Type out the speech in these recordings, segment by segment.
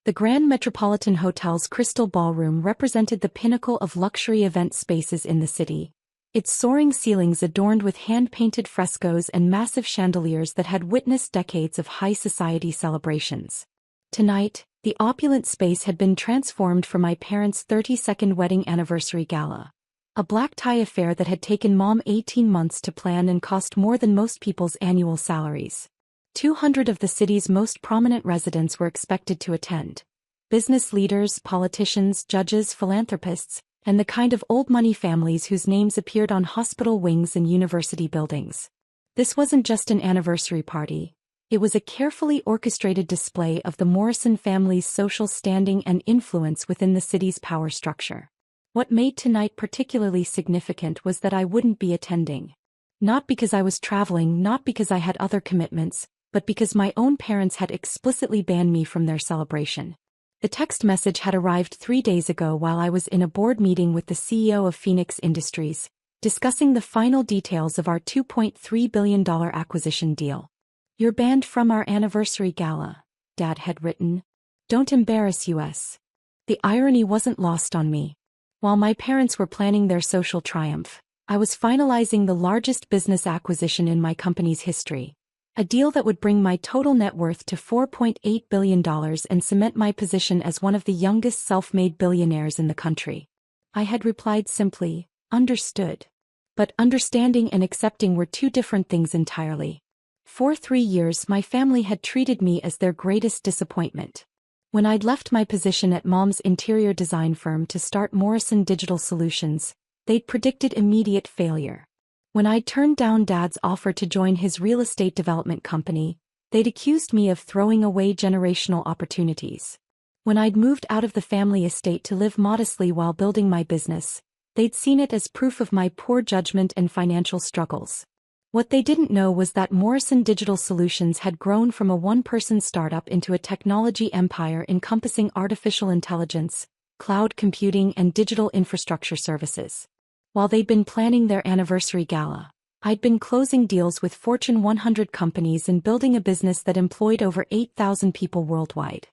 The Grand Metropolitan Hotel's Crystal Ballroom represented the pinnacle of luxury event spaces in the city. Its soaring ceilings adorned with hand-painted frescoes and massive chandeliers that had witnessed decades of high society celebrations. Tonight, the opulent space had been transformed for my parents' 32nd wedding anniversary gala. A black tie affair that had taken Mom 18 months to plan and cost more than most people's annual salaries. 200 of the city's most prominent residents were expected to attend. Business leaders, politicians, judges, philanthropists, and the kind of old-money families whose names appeared on hospital wings and university buildings. This wasn't just an anniversary party. It was a carefully orchestrated display of the Morrison family's social standing and influence within the city's power structure. What made tonight particularly significant was that I wouldn't be attending. Not because I was traveling, not because I had other commitments, but because my own parents had explicitly banned me from their celebration. The text message had arrived 3 days ago while I was in a board meeting with the CEO of Phoenix Industries, discussing the final details of our $2.3 billion acquisition deal. "You're banned from our anniversary gala," Dad had written. "Don't embarrass us." The irony wasn't lost on me. While my parents were planning their social triumph, I was finalizing the largest business acquisition in my company's history. A deal that would bring my total net worth to $4.8 billion and cement my position as one of the youngest self-made billionaires in the country. I had replied simply, "Understood." But understanding and accepting were two different things entirely. For 3 years my family had treated me as their greatest disappointment. When I'd left my position at Mom's interior design firm to start Morrison Digital Solutions, they'd predicted immediate failure. When I'd turned down Dad's offer to join his real estate development company, they'd accused me of throwing away generational opportunities. When I'd moved out of the family estate to live modestly while building my business, they'd seen it as proof of my poor judgment and financial struggles. What they didn't know was that Morrison Digital Solutions had grown from a one-person startup into a technology empire encompassing artificial intelligence, cloud computing, and digital infrastructure services. While they'd been planning their anniversary gala, I'd been closing deals with Fortune 100 companies and building a business that employed over 8,000 people worldwide.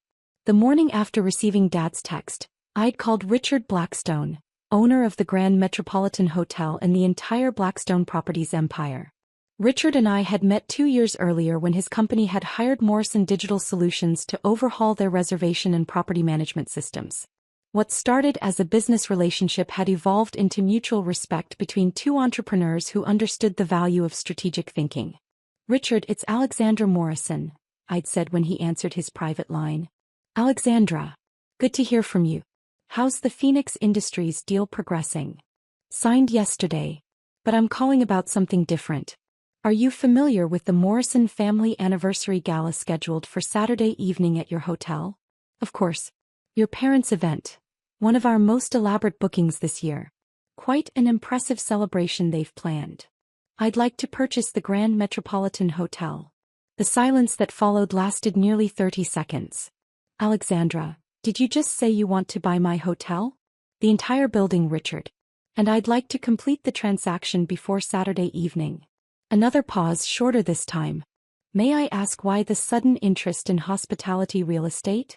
The morning after receiving Dad's text, I'd called Richard Blackstone, owner of the Grand Metropolitan Hotel and the entire Blackstone Properties empire. Richard and I had met 2 years earlier when his company had hired Morrison Digital Solutions to overhaul their reservation and property management systems. What started as a business relationship had evolved into mutual respect between two entrepreneurs who understood the value of strategic thinking. "Richard, it's Alexandra Morrison," I'd said when he answered his private line. "Alexandra. Good to hear from you. How's the Phoenix Industries deal progressing?" "Signed yesterday. But I'm calling about something different. Are you familiar with the Morrison family anniversary gala scheduled for Saturday evening at your hotel?" "Of course. Your parents' event. One of our most elaborate bookings this year. Quite an impressive celebration they've planned. I'd like to purchase the Grand Metropolitan Hotel." The silence that followed lasted nearly 30 seconds. "Alexandra, did you just say you want to buy my hotel?" "The entire building, Richard. And I'd like to complete the transaction before Saturday evening." Another pause, shorter this time. "May I ask why the sudden interest in hospitality real estate?"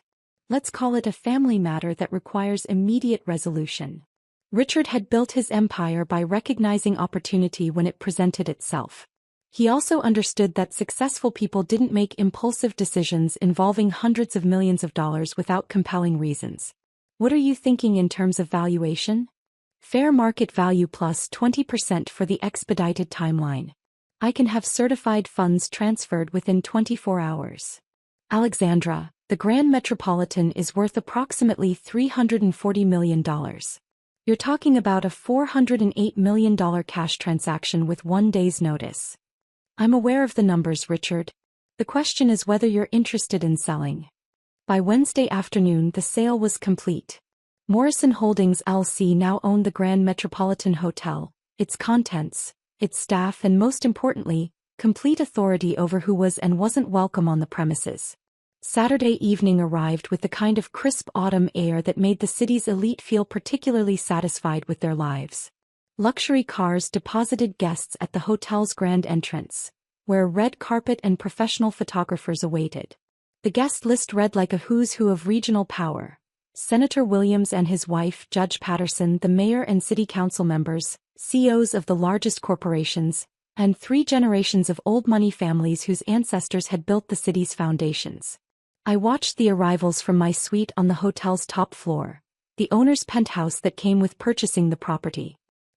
"Let's call it a family matter that requires immediate resolution." Richard had built his empire by recognizing opportunity when it presented itself. He also understood that successful people didn't make impulsive decisions involving hundreds of millions of dollars without compelling reasons. "What are you thinking in terms of valuation?" "Fair market value plus 20% for the expedited timeline. I can have certified funds transferred within 24 hours. "Alexandra, the Grand Metropolitan is worth approximately $340 million. You're talking about a $408 million cash transaction with 1 day's notice." "I'm aware of the numbers, Richard. The question is whether you're interested in selling." By Wednesday afternoon the sale was complete. Morrison Holdings LC now owned the Grand Metropolitan Hotel, its contents, its staff, and most importantly, complete authority over who was and wasn't welcome on the premises. Saturday evening arrived with the kind of crisp autumn air that made the city's elite feel particularly satisfied with their lives. Luxury cars deposited guests at the hotel's grand entrance, where red carpet and professional photographers awaited. The guest list read like a who's who of regional power. Senator Williams and his wife, Judge Patterson, the mayor and city council members, CEOs of the largest corporations, and 3 generations of old money families whose ancestors had built the city's foundations. I watched the arrivals from my suite on the hotel's top floor, the owner's penthouse that came with purchasing the property.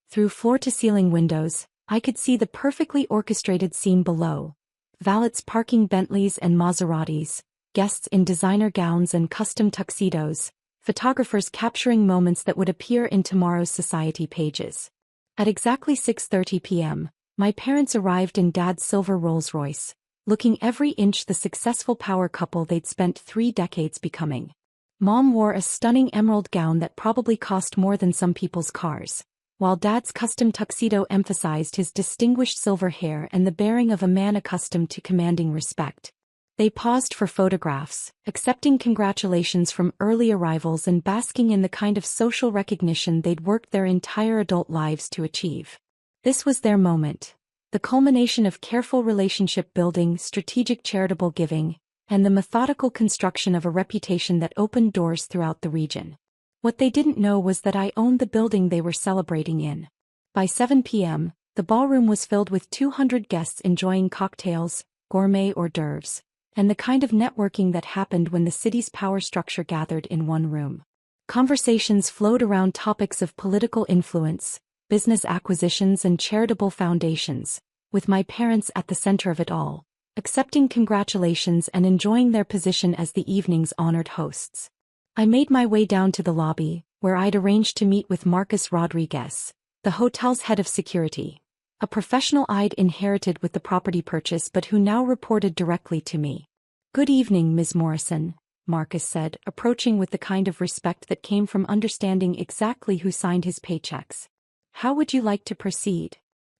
Through floor-to-ceiling windows, I could see the perfectly orchestrated scene below. Valets parking Bentleys and Maseratis, guests in designer gowns and custom tuxedos, photographers capturing moments that would appear in tomorrow's society pages. At exactly 6:30 p.m., my parents arrived in Dad's silver Rolls-Royce, looking every inch the successful power couple they'd spent 3 decades becoming. Mom wore a stunning emerald gown that probably cost more than some people's cars, while Dad's custom tuxedo emphasized his distinguished silver hair and the bearing of a man accustomed to commanding respect. They paused for photographs, accepting congratulations from early arrivals and basking in the kind of social recognition they'd worked their entire adult lives to achieve. This was their moment, the culmination of careful relationship building, strategic charitable giving, and the methodical construction of a reputation that opened doors throughout the region. What they didn't know was that I owned the building they were celebrating in. By 7 p.m., the ballroom was filled with 200 guests enjoying cocktails, gourmet hors d'oeuvres, and the kind of networking that happened when the city's power structure gathered in one room. Conversations flowed around topics of political influence, business acquisitions and charitable foundations, with my parents at the center of it all, accepting congratulations and enjoying their position as the evening's honored hosts. I made my way down to the lobby, where I'd arranged to meet with Marcus Rodriguez, the hotel's head of security, a professional I'd inherited with the property purchase but who now reported directly to me. "Good evening, Ms. Morrison," Marcus said, approaching with the kind of respect that came from understanding exactly who signed his paychecks. "How would you like to proceed?"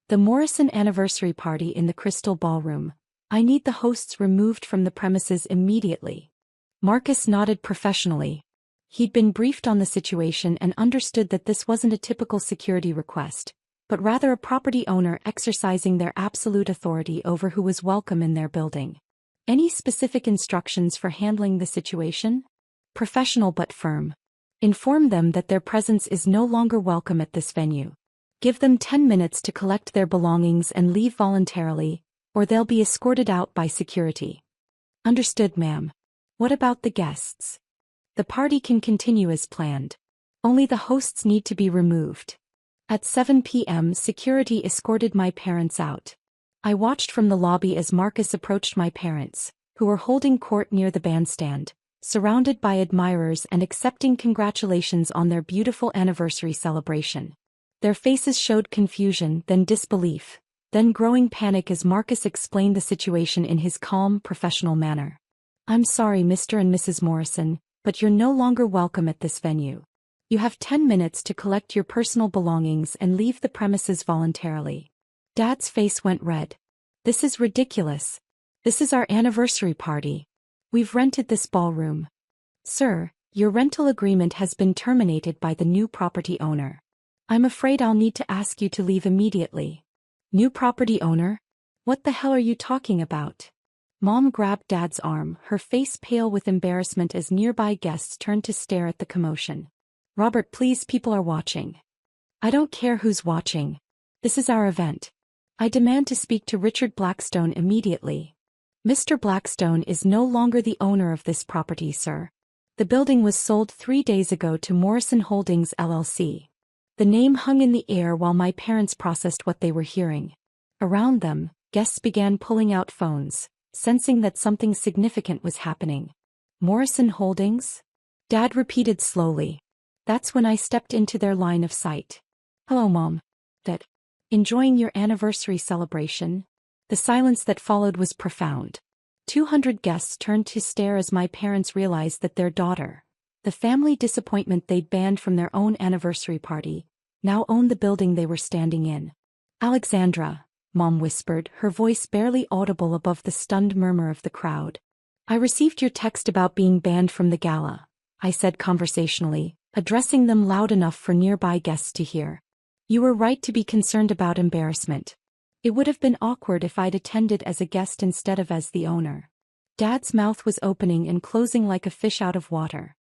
"The Morrison anniversary party in the Crystal Ballroom. I need the hosts removed from the premises immediately." Marcus nodded professionally. He'd been briefed on the situation and understood that this wasn't a typical security request, but rather a property owner exercising their absolute authority over who was welcome in their building. "Any specific instructions for handling the situation?" "Professional but firm. Inform them that their presence is no longer welcome at this venue. Give them 10 minutes to collect their belongings and leave voluntarily, or they'll be escorted out by security." "Understood, ma'am." "What about the guests?" "The party can continue as planned. Only the hosts need to be removed." At 7 p.m., security escorted my parents out. I watched from the lobby as Marcus approached my parents, who were holding court near the bandstand, surrounded by admirers and accepting congratulations on their beautiful anniversary celebration. Their faces showed confusion, then disbelief, then growing panic as Marcus explained the situation in his calm, professional manner. "I'm sorry, Mr. and Mrs. Morrison, but you're no longer welcome at this venue. You have 10 minutes to collect your personal belongings and leave the premises voluntarily." Dad's face went red. "This is ridiculous. This is our anniversary party. We've rented this ballroom." "Sir, your rental agreement has been terminated by the new property owner. I'm afraid I'll need to ask you to leave immediately." "New property owner? What the hell are you talking about?" Mom grabbed Dad's arm, her face pale with embarrassment as nearby guests turned to stare at the commotion. "Robert, please, people are watching." "I don't care who's watching. This is our event. I demand to speak to Richard Blackstone immediately." "Mr. Blackstone is no longer the owner of this property, sir. The building was sold 3 days ago to Morrison Holdings LLC." The name hung in the air while my parents processed what they were hearing. Around them, guests began pulling out phones, sensing that something significant was happening. "Morrison Holdings?" Dad repeated slowly. That's when I stepped into their line of sight. "Hello, Mom. Dad. Enjoying your anniversary celebration?" The silence that followed was profound. 200 guests turned to stare as my parents realized that their daughter, the family disappointment they'd banned from their own anniversary party, now owned the building they were standing in. "Alexandra," Mom whispered, her voice barely audible above the stunned murmur of the crowd. "I received your text about being banned from the gala," I said conversationally, addressing them loud enough for nearby guests to hear. "You were right to be concerned about embarrassment. It would have been awkward if I'd attended as a guest instead of as the owner." Dad's mouth was opening and closing like a fish out of water.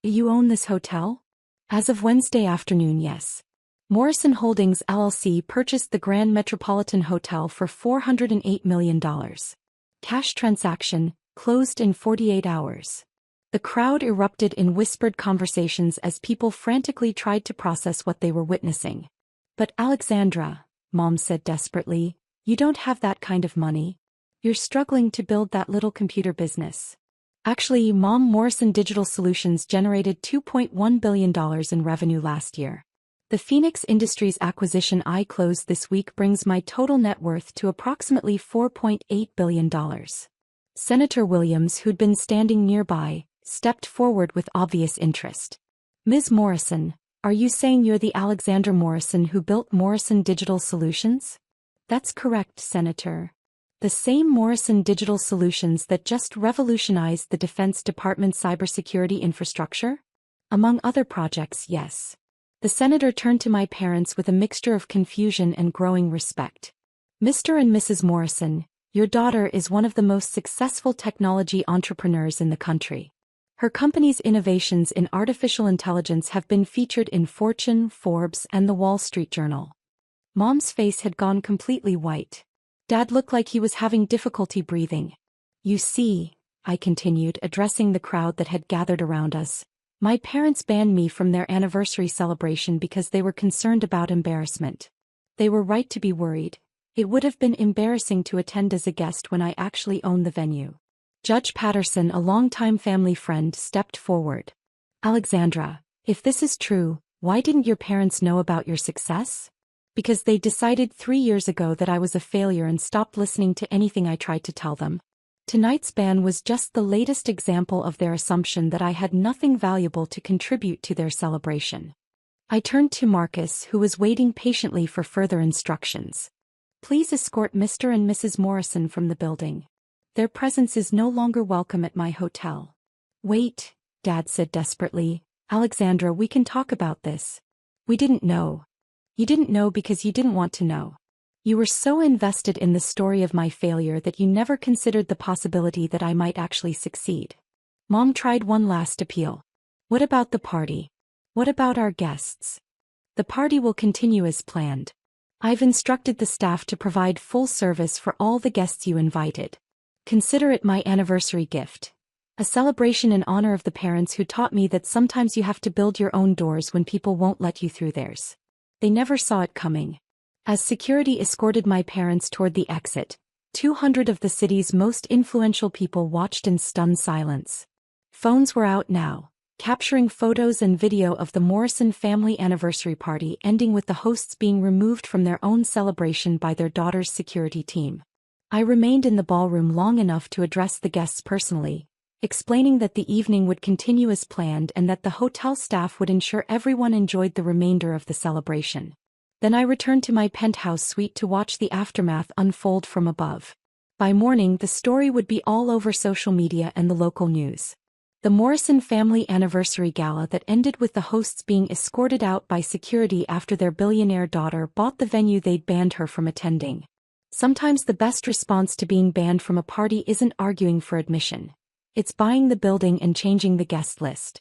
You own this hotel? As of Wednesday afternoon, yes. Morrison Holdings LLC purchased the Grand Metropolitan Hotel for $408 million. Cash transaction, closed in 48 hours. The crowd erupted in whispered conversations as people frantically tried to process what they were witnessing. But Alexandra, Mom said desperately, you don't have that kind of money. You're struggling to build that little computer business. Actually, Mom, Morrison Digital Solutions generated $2.1 billion in revenue last year. The Phoenix Industries acquisition I closed this week brings my total net worth to approximately $4.8 billion. Senator Williams, who'd been standing nearby, stepped forward with obvious interest. Ms. Morrison, are you saying you're the Alexandra Morrison who built Morrison Digital Solutions? That's correct, Senator. The same Morrison Digital Solutions that just revolutionized the Defense Department's cybersecurity infrastructure? Among other projects, yes. The senator turned to my parents with a mixture of confusion and growing respect. Mr. and Mrs. Morrison, your daughter is one of the most successful technology entrepreneurs in the country. Her company's innovations in artificial intelligence have been featured in Fortune, Forbes, and the Wall Street Journal. Mom's face had gone completely white. Dad looked like he was having difficulty breathing. You see, I continued, addressing the crowd that had gathered around us, my parents banned me from their anniversary celebration because they were concerned about embarrassment. They were right to be worried. It would have been embarrassing to attend as a guest when I actually owned the venue. Judge Patterson, a longtime family friend, stepped forward. Alexandra, if this is true, why didn't your parents know about your success? Because they decided 3 years ago that I was a failure and stopped listening to anything I tried to tell them. Tonight's ban was just the latest example of their assumption that I had nothing valuable to contribute to their celebration. I turned to Marcus, who was waiting patiently for further instructions. Please escort Mr. and Mrs. Morrison from the building. Their presence is no longer welcome at my hotel. Wait, Dad said desperately. Alexandra, we can talk about this. We didn't know. You didn't know because you didn't want to know. You were so invested in the story of my failure that you never considered the possibility that I might actually succeed. Mom tried one last appeal. What about the party? What about our guests? The party will continue as planned. I've instructed the staff to provide full service for all the guests you invited. Consider it my anniversary gift. A celebration in honor of the parents who taught me that sometimes you have to build your own doors when people won't let you through theirs. They never saw it coming. As security escorted my parents toward the exit, 200 of the city's most influential people watched in stunned silence. Phones were out now, capturing photos and video of the Morrison family anniversary party ending with the hosts being removed from their own celebration by their daughter's security team. I remained in the ballroom long enough to address the guests personally, explaining that the evening would continue as planned and that the hotel staff would ensure everyone enjoyed the remainder of the celebration. Then I returned to my penthouse suite to watch the aftermath unfold from above. By morning, the story would be all over social media and the local news. The Morrison family anniversary gala that ended with the hosts being escorted out by security after their billionaire daughter bought the venue they'd banned her from attending. Sometimes the best response to being banned from a party isn't arguing for admission. It's buying the building and changing the guest list.